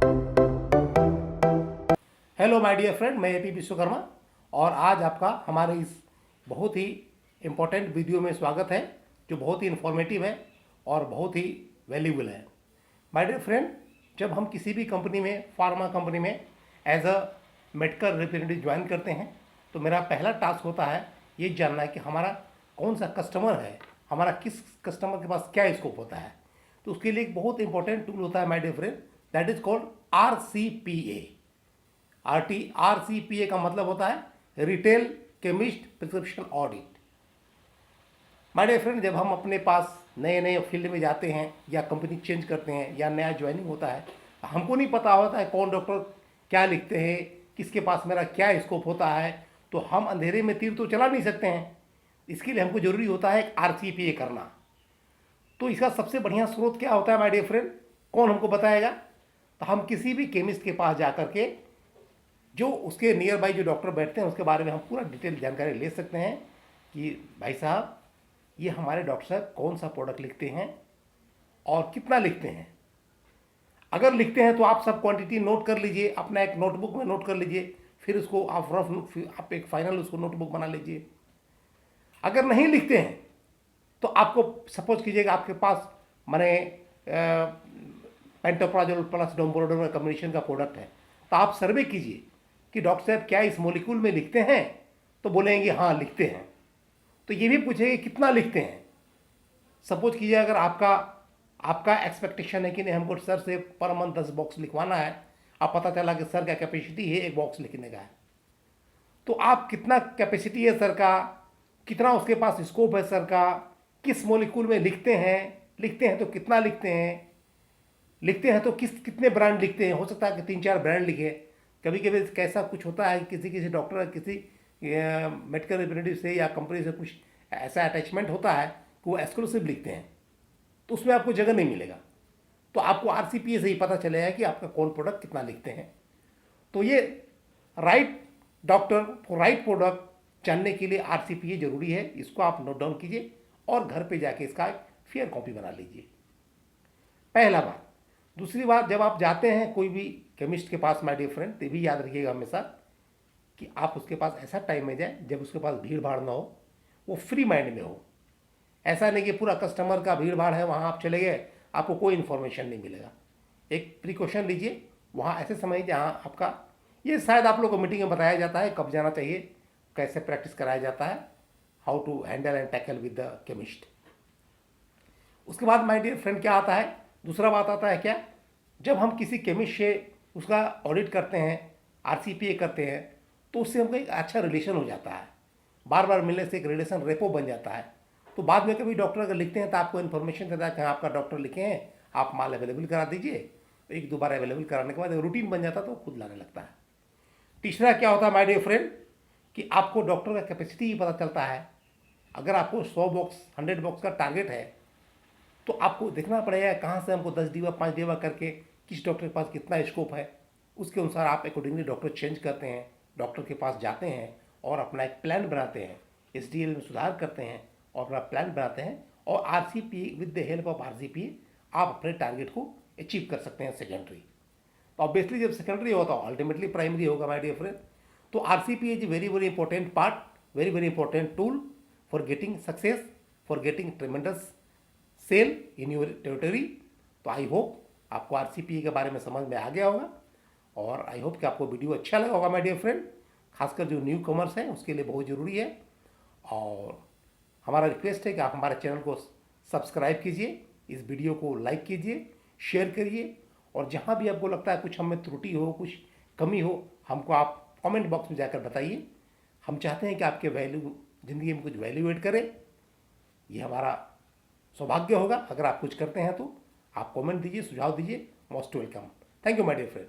Hello my dear friend, मैं AP Vishwakarma और आज आपका हमारे इस बहुत ही इम्पोर्टेंट वीडियो में स्वागत है जो बहुत ही इन्फॉर्मेटिव है और बहुत ही वैल्यूबल है। माय डियर फ्रेंड, जब हम किसी भी कंपनी में, फार्मा कंपनी में as a medical representative join करते हैं तो मेरा पहला टास्क होता है ये जानना है कि हमारा कौन सा कस्टमर है, हमारा किस कस्टमर के पास क्या स्कोप होता है। तो उसके लिए एक बहुत इंपॉर्टेंट टूल होता है my dear friend, that is called RCPA। RCPA का मतलब होता है retail chemist prescription audit. My dear friend, जब हम अपने पास नए नए फील्ड में जाते हैं या कंपनी चेंज करते हैं या नया ज्वाइनिंग होता है, हमको नहीं पता होता है कौन डॉक्टर क्या लिखते हैं, किसके पास मेरा क्या स्कोप होता है, तो हम अंधेरे में तीर तो चला नहीं सकते हैं। इसके लिए हमको जरूरी होता है RCPA करना। तो इसका सबसे बढ़िया स्रोत क्या होता है माय डियर फ्रेंड, कौन हमको बताएगा? तो हम किसी भी केमिस्ट के पास जा करके जो उसके नियर बाई जो डॉक्टर बैठते हैं उसके बारे में हम पूरा डिटेल जानकारी ले सकते हैं कि भाई साहब ये हमारे डॉक्टर साहब कौन सा प्रोडक्ट लिखते हैं और कितना लिखते हैं। अगर लिखते हैं तो आप सब क्वांटिटी नोट कर लीजिए, अपना एक नोटबुक में नोट कर लीजिए, फिर उसको आप आप एक फाइनल उसको नोटबुक बना लीजिए। अगर नहीं लिखते हैं तो आपको सपोज कीजिएगा आपके पास माने पेंटोप्राजोल प्लस डोम्बोरोडोन का कॉम्बिनेशन का प्रोडक्ट है, तो आप सर्वे कीजिए कि डॉक्टर साहब क्या इस मोलिक्यूल में लिखते हैं, तो बोलेंगे हाँ लिखते हैं। तो ये भी पूछेंगे कितना लिखते हैं। सपोज कीजिए अगर आपका एक्सपेक्टेशन है कि नहीं हमको सर से पर मंथ 10 बॉक्स लिखवाना है, अब पता चला कि सर का कैपेसिटी है 1 बॉक्स लिखने का है, तो आप कितना कैपेसिटी है सर का, कितना उसके पास स्कोप है सर का, किस मोलिक्यूल में लिखते हैं तो कितना लिखते हैं तो कितने ब्रांड लिखते हैं। हो सकता है कि 3-4 ब्रांड लिखे। कभी कभी कैसा कुछ होता है किसी डॉक्टर किसी मेडिकल रिप्रेजेंटेटिव से या कंपनी से कुछ ऐसा अटैचमेंट होता है कि वो एक्सक्लूसिव लिखते हैं, तो उसमें आपको जगह नहीं मिलेगा। तो आपको RCPA से ही पता चलेगा कि आपका कौन प्रोडक्ट कितना लिखते हैं। तो ये right doctor for right product जानने के लिए RCPA जरूरी है। इसको आप नोट डाउन कीजिए और घर पे जाके इसका एक फेयर कॉपी बना लीजिए। पहला बात। दूसरी बात, जब आप जाते हैं कोई भी केमिस्ट के पास माय डियर फ्रेंड, तो भी याद रखिएगा हमेशा कि आप उसके पास ऐसा टाइम में जाए जब उसके पास भीड़ भाड़ ना हो, वो फ्री माइंड में हो। ऐसा नहीं कि पूरा कस्टमर का भीड़ भाड़ है, वहाँ आप चले गए आपको कोई इन्फॉर्मेशन नहीं मिलेगा। एक प्रिकॉशन लीजिए वहाँ ऐसे समय जहाँ आपका, ये शायद आप लोग को मीटिंग में बताया जाता है कब जाना चाहिए, कैसे प्रैक्टिस कराया जाता है, how to handle and tackle with the chemist. उसके बाद माय डियर फ्रेंड क्या आता है, दूसरा बात आता है क्या, जब हम किसी केमिस्ट से उसका ऑडिट करते हैं, RCPA करते हैं, तो उससे हमको एक अच्छा रिलेशन हो जाता है। बार बार मिलने से एक रिलेशन रेपो बन जाता है। तो बाद में कभी डॉक्टर अगर लिखते हैं तो आपको इन्फॉर्मेशन देता है कि हाँ आपका डॉक्टर लिखे हैं, आप माल अवेलेबल करा दीजिए। तो 1-2 बार अवेलेबल कराने के बाद रूटीन बन जाता है तो खुद लाने लगता है। तीसरा क्या होता है माय डियर फ्रेंड कि आपको डॉक्टर का कैपेसिटी ही पता चलता है। अगर आपको 100 बॉक्स 100 बॉक्स का टारगेट है तो आपको देखना पड़ेगा कहाँ से हमको 10 डीवा 5 डीवा करके किस डॉक्टर के पास कितना स्कोप है, उसके अनुसार आप अकॉर्डिंगली डॉक्टर चेंज करते हैं, डॉक्टर के पास जाते हैं और अपना एक प्लान बनाते हैं, SDL में सुधार करते हैं और अपना प्लान बनाते हैं। और RCPA with the help of RCPA आप अपने टारगेट को अचीव कर सकते हैं सेकेंडरी। तो ऑब्वियसली जब सेकेंडरी होता है अल्टीमेटली प्राइमरी होगा माय डियर फ्रेंड। तो RCPA is very very important part, very very important tool for getting success, for getting tremendous sale in your territory. तो आई होप आपको RCPA के बारे में समझ में आ गया होगा और आई होप कि आपको वीडियो अच्छा लगा होगा माय डियर फ्रेंड। खासकर जो न्यू कमर्स हैं उसके लिए बहुत ज़रूरी है। और हमारा रिक्वेस्ट है कि आप हमारे चैनल को सब्सक्राइब कीजिए, इस वीडियो को लाइक कीजिए, शेयर करिए, और जहाँ भी आपको लगता है कुछ हमें त्रुटि हो, कुछ कमी हो, हमको आप कमेंट बॉक्स में जाकर बताइए। हम चाहते हैं कि आपके वैल्यू ज़िंदगी में कुछ वैल्यू ऐड करें, ये हमारा सौभाग्य होगा। अगर आप कुछ करते हैं तो आप कमेंट दीजिए, सुझाव दीजिए, most welcome. Thank you my dear friend.